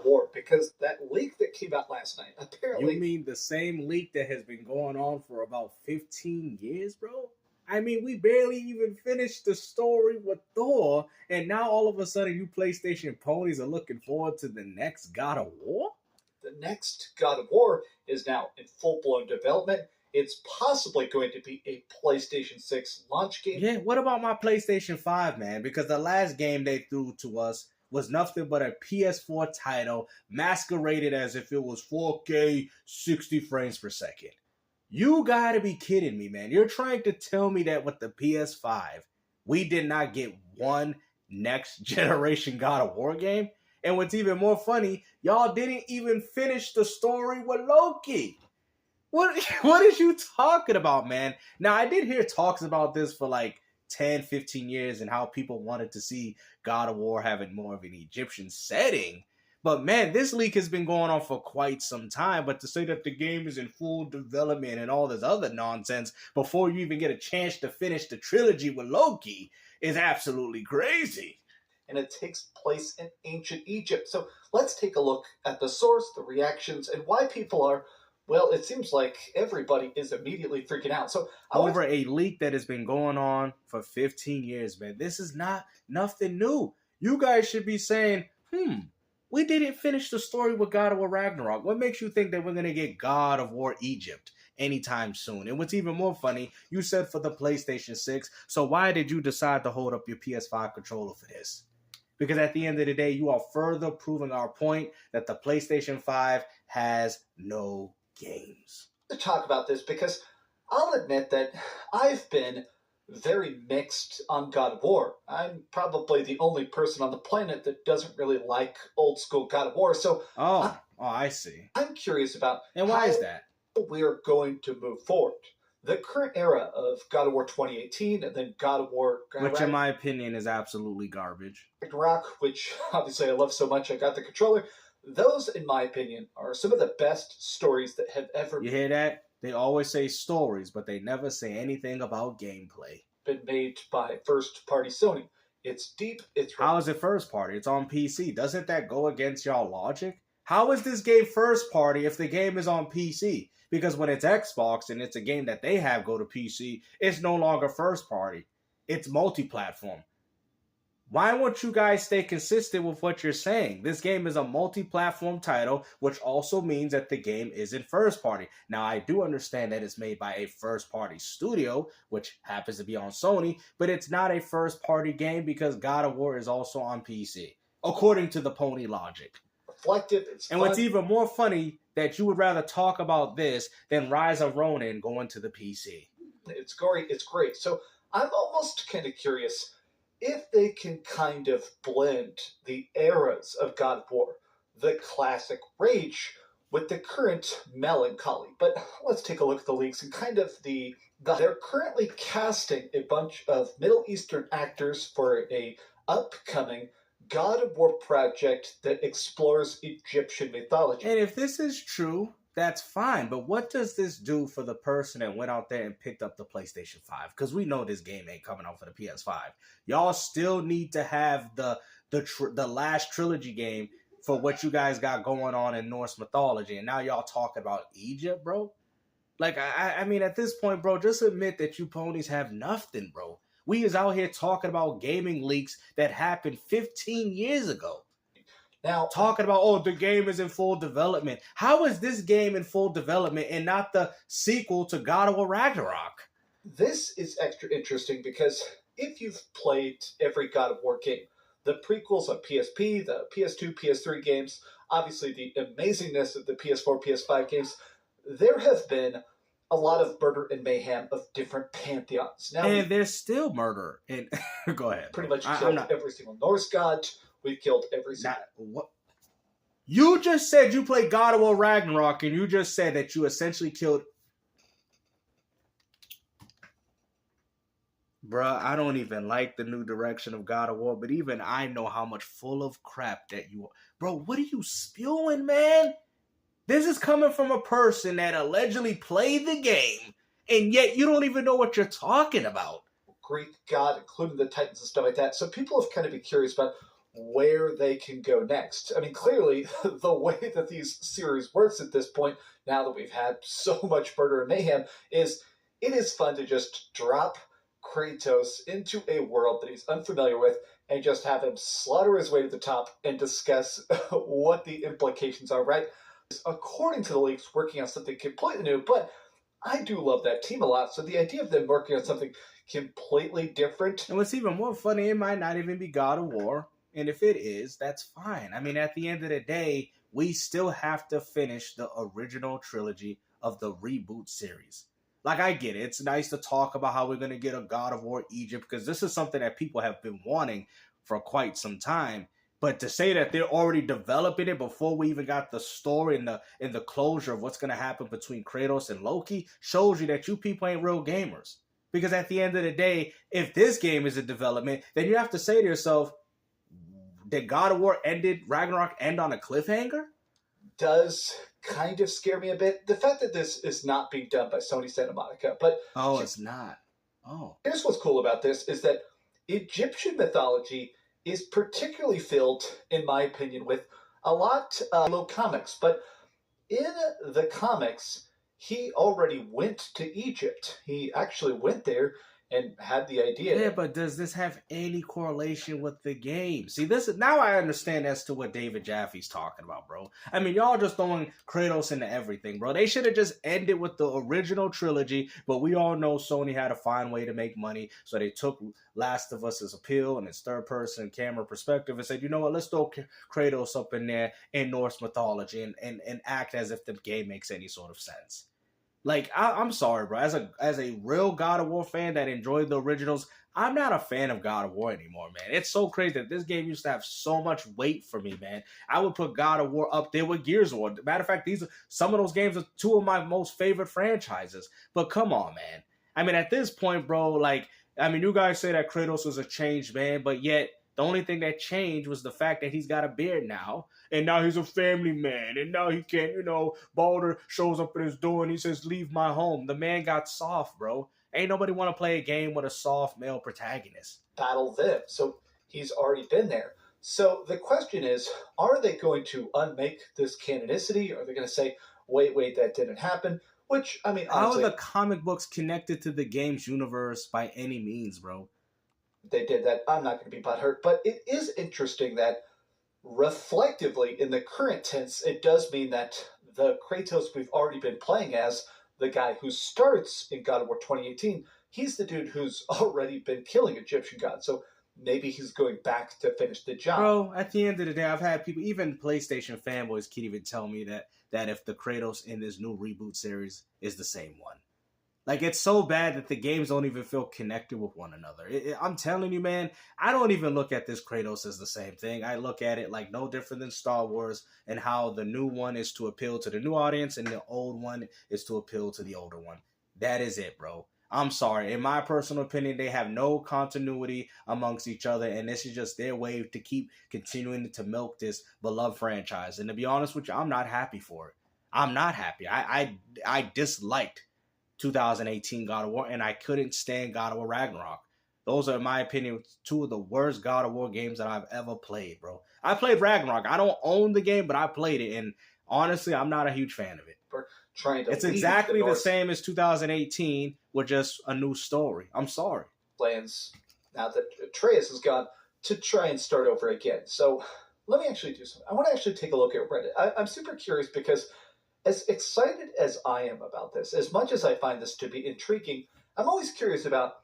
of War, because that leak that came out last night, apparently... You mean the same leak that has been going on for about 15 years, bro? I mean, we barely even finished the story with Thor, and now all of a sudden you PlayStation ponies are looking forward to the next God of War? The next God of War is now in full-blown development. It's possibly going to be a PlayStation 6 launch game. Yeah, what about my PlayStation 5, man? Because the last game they threw to us was nothing but a PS4 title masqueraded as if it was 4K 60 frames per second. You gotta be kidding me, man. You're trying to tell me that with the PS5, we did not get one next generation God of War game? And what's even more funny, y'all didn't even finish the story with Loki. What is you talking about, man? Now, I did hear talks about this for like 10, 15 years and how people wanted to see God of War having more of an Egyptian setting. But man, this leak has been going on for quite some time. But to say that the game is in full development and all this other nonsense before you even get a chance to finish the trilogy with Loki is absolutely crazy. And it takes place in ancient Egypt. So let's take a look at the source, the reactions, and why people are... Well, it seems like everybody is immediately freaking out. So over a leak that has been going on for 15 years, man. This is not nothing new. You guys should be saying, we didn't finish the story with God of War Ragnarok. What makes you think that we're going to get God of War Egypt anytime soon? And what's even more funny, you said for the PlayStation 6, so why did you decide to hold up your PS5 controller for this? Because at the end of the day, you are further proving our point that the PlayStation 5 has no games. To talk about this, because I'll admit that I've been very mixed on God of War. I'm probably the only person on the planet that doesn't really like old school God of War. So I see. I'm curious about why is that? We're going to move forward. The current era of God of War 2018 and then God of War which in my opinion is absolutely garbage. Ragnarok, which obviously I love so much I got the controller. Those, in my opinion, are some of the best stories that have ever... You hear that? They always say stories, but they never say anything about gameplay. ...been made by first-party Sony. It's deep, it's... How is it first-party? It's on PC. Doesn't that go against y'all logic? How is this game first-party if the game is on PC? Because when it's Xbox and it's a game that they have go to PC, it's no longer first-party. It's multi-platform. Why won't you guys stay consistent with what you're saying? This game is a multi-platform title, which also means that the game isn't first-party. Now, I do understand that it's made by a first-party studio, which happens to be on Sony, but it's not a first-party game because God of War is also on PC, according to the pony logic. Reflective, it's and fun. What's even more funny, that you would rather talk about this than Rise of Ronin going to the PC. It's gory, it's great. So I'm almost kind of curious... if they can kind of blend the eras of God of War, the classic rage, with the current melancholy. But let's take a look at the leaks and kind of they're currently casting a bunch of Middle Eastern actors for a upcoming God of War project that explores Egyptian mythology. And if this is true, that's fine, but what does this do for the person that went out there and picked up the PlayStation 5? Because we know this game ain't coming out for the PS5. Y'all still need to have the last trilogy game for what you guys got going on in Norse mythology, and now y'all talking about Egypt, bro? Like, I mean, at this point, bro, just admit that you ponies have nothing, bro. We is out here talking about gaming leaks that happened 15 years ago. Now, talking about, the game is in full development. How is this game in full development and not the sequel to God of War Ragnarok? This is extra interesting because if you've played every God of War game, the prequels on PSP, the PS2, PS3 games, obviously the amazingness of the PS4, PS5 games, there have been a lot of murder and mayhem of different pantheons. Now, and there's still murder. And go ahead. Pretty much killed every single Norse god. We've killed every single... What? You just said you played God of War Ragnarok, and you just said that you essentially killed... Bruh, I don't even like the new direction of God of War, but even I know how much full of crap that you are. Bro, what are you spewing, man? This is coming from a person that allegedly played the game, and yet you don't even know what you're talking about. Greek god, including the Titans and stuff like that. So people have kind of been curious about where they can go next. I mean, clearly, the way that these series works at this point, now that we've had so much murder and mayhem, is it is fun to just drop Kratos into a world that he's unfamiliar with and just have him slaughter his way to the top and discuss what the implications are, right? According to the leaks, working on something completely new, but I do love that team a lot, so the idea of them working on something completely different. And what's even more funny, it might not even be God of War. And if it is, that's fine. I mean, at the end of the day, we still have to finish the original trilogy of the reboot series. Like, I get it. It's nice to talk about how we're going to get a God of War Egypt, because this is something that people have been wanting for quite some time. But to say that they're already developing it before we even got the story and the closure of what's going to happen between Kratos and Loki shows you that you people ain't real gamers. Because at the end of the day, if this game is in development, then you have to say to yourself, did God of War Ragnarok end on a cliffhanger? Does kind of scare me a bit. The fact that this is not being done by Sony Santa Monica, but It's not. Oh, here's what's cool about this is that Egyptian mythology is particularly filled, in my opinion, with a lot of low comics. But in the comics, he already went to Egypt. He actually went there and had the idea. Yeah, but does this have any correlation with the game? See, now I understand as to what David Jaffe's talking about, bro. I mean, y'all just throwing Kratos into everything, bro. They should have just ended with the original trilogy, but we all know Sony had to find a way to make money, so they took Last of Us' appeal and its third-person camera perspective and said, you know what, let's throw Kratos up in there in Norse mythology and act as if the game makes any sort of sense. Like, I'm sorry, bro. As a real God of War fan that enjoyed the originals, I'm not a fan of God of War anymore, man. It's so crazy that this game used to have so much weight for me, man. I would put God of War up there with Gears of War. Matter of fact, some of those games are two of my most favorite franchises. But come on, man. I mean, at this point, bro, you guys say that Kratos was a changed man, but yet the only thing that changed was the fact that he's got a beard now. And now he's a family man. And now he can't, Baldur shows up at his door and he says, leave my home. The man got soft, bro. Ain't nobody want to play a game with a soft male protagonist. Battle them. So he's already been there. So the question is, are they going to unmake this canonicity? Are they going to say, wait, that didn't happen? Which, I mean, honestly, how are the comic books connected to the game's universe by any means, bro? They did that. I'm not going to be butthurt. But it is interesting that reflectively, in the current tense, it does mean that the Kratos we've already been playing as, the guy who starts in God of War 2018, he's the dude who's already been killing Egyptian gods. So maybe he's going back to finish the job. Bro, at the end of the day, I've had people, even PlayStation fanboys, can't even tell me that if the Kratos in this new reboot series is the same one. Like, it's so bad that the games don't even feel connected with one another. I'm telling you, man, I don't even look at this Kratos as the same thing. I look at it like no different than Star Wars, and how the new one is to appeal to the new audience and the old one is to appeal to the older one. That is it, bro. I'm sorry. In my personal opinion, they have no continuity amongst each other, and this is just their way to keep continuing to milk this beloved franchise. And to be honest with you, I'm not happy for it. I'm not happy. I disliked 2018 God of War, and I couldn't stand God of War Ragnarok. Those are, in my opinion, two of the worst God of War games that I've ever played, bro. I played Ragnarok. I don't own the game, but I played it, and honestly, I'm not a huge fan of it. It's exactly the same as 2018 with just a new story. I'm sorry. Plans, now that Atreus is gone, to try and start over again. So let me actually do something. I want to actually take a look at Reddit. I'm super curious because as excited as I am about this, as much as I find this to be intriguing, I'm always curious about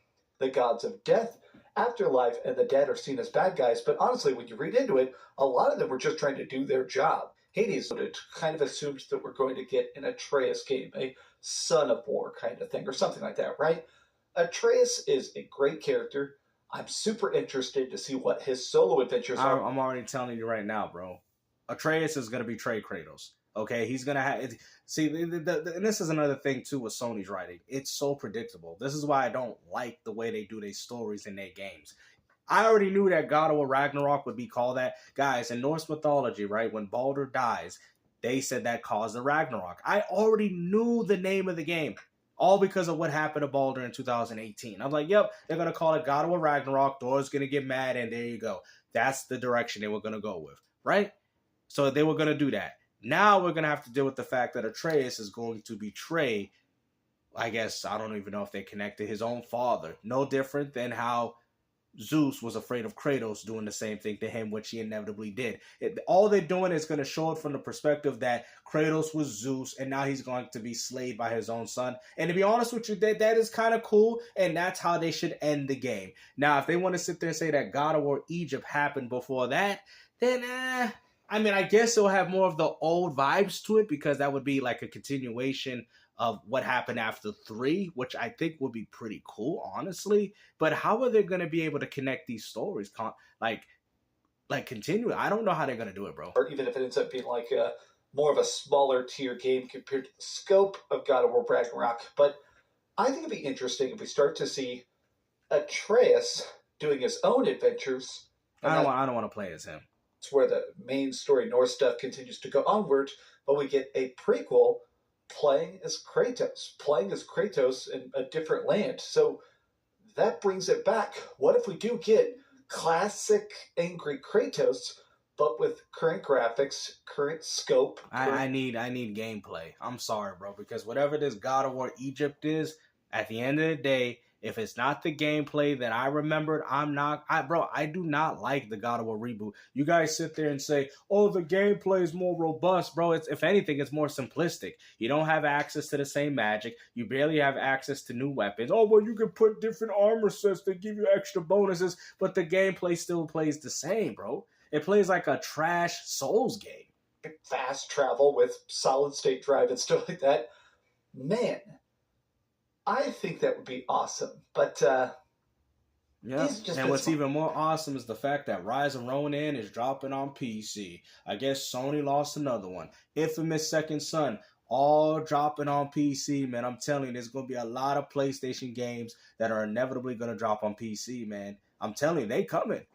the gods of death, afterlife, and the dead are seen as bad guys. But honestly, when you read into it, a lot of them were just trying to do their job. Hades kind of assumed that we're going to get an Atreus game, a Son of War kind of thing, or something like that, right? Atreus is a great character. I'm super interested to see what his solo adventures are. I'm already telling you right now, bro. Atreus is going to betray Kratos. Okay, he's going to have... See, and this is another thing, too, with Sony's writing. It's so predictable. This is why I don't like the way they do their stories in their games. I already knew that God of War Ragnarok would be called that. Guys, in Norse mythology, right, when Baldur dies, they said that caused the Ragnarok. I already knew the name of the game, all because of what happened to Baldur in 2018. I'm like, yep, they're going to call it God of War Ragnarok. Thor's going to get mad, and there you go. that's the direction they were going to go with, right? So they were going to do that. Now we're going to have to deal with the fact that Atreus is going to betray, I guess, I don't even know if they connected, his own father. No different than how Zeus was afraid of Kratos doing the same thing to him, which he inevitably did. All they're doing is going to show it from the perspective that Kratos was Zeus, and now he's going to be slayed by his own son. And to be honest with you, that is kind of cool, and that's how they should end the game. Now, if they want to sit there and say that God of War Egypt happened before that, then, I mean, I guess it'll have more of the old vibes to it, because that would be like a continuation of what happened after 3, which I think would be pretty cool, honestly. But how are they going to be able to connect these stories? Like continue? I don't know how they're going to do it, bro. Or even if it ends up being like a more of a smaller tier game compared to the scope of God of War Ragnarok. But I think it'd be interesting if we start to see Atreus doing his own adventures. I don't want to play as him. It's where the main story Norse stuff continues to go onward, but we get a prequel playing as Kratos in a different land. So that brings it back. What if we do get classic angry Kratos, but with current graphics, current scope? I need gameplay. I'm sorry, bro, because whatever this God of War Egypt is, at the end of the day, if it's not the gameplay that I remembered, I do not like the God of War reboot. You guys sit there and say, oh, the gameplay is more robust, bro. If anything, it's more simplistic. You don't have access to the same magic. You barely have access to new weapons. Oh, well, you can put different armor sets that give you extra bonuses, but the gameplay still plays the same, bro. It plays like a trash Souls game. Fast travel with solid state drive and stuff like that. Man, I think that would be awesome, but yeah. And what's even more awesome is the fact that Rise of Ronin is dropping on PC. I guess Sony lost another one. Infamous Second Son, all dropping on PC, man. I'm telling you, there's going to be a lot of PlayStation games that are inevitably going to drop on PC, man. I'm telling you, they coming.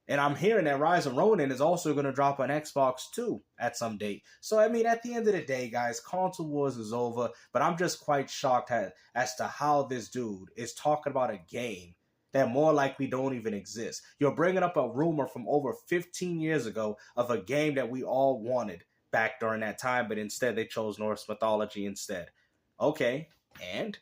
And I'm hearing that Rise of Ronin is also going to drop on Xbox too at some date. So, I mean, at the end of the day, guys, console wars is over. But I'm just quite shocked as to how this dude is talking about a game that more likely don't even exist. You're bringing up a rumor from over 15 years ago of a game that we all wanted back during that time. But instead, they chose Norse mythology instead. Okay, and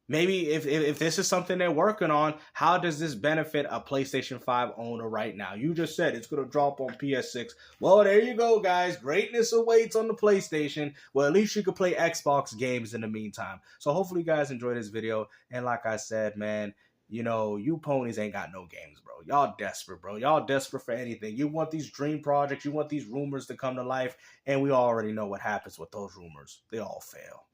maybe if this is something they're working on, how does this benefit a PlayStation 5 owner right now? You just said it's going to drop on PS6. Well, there you go, guys. Greatness awaits on the PlayStation. Well, at least you can play Xbox games in the meantime. So hopefully you guys enjoyed this video. And like I said, man, you know, you ponies ain't got no games, bro. Y'all desperate, bro. Y'all desperate for anything. You want these dream projects. You want these rumors to come to life. And we already know what happens with those rumors. They all fail.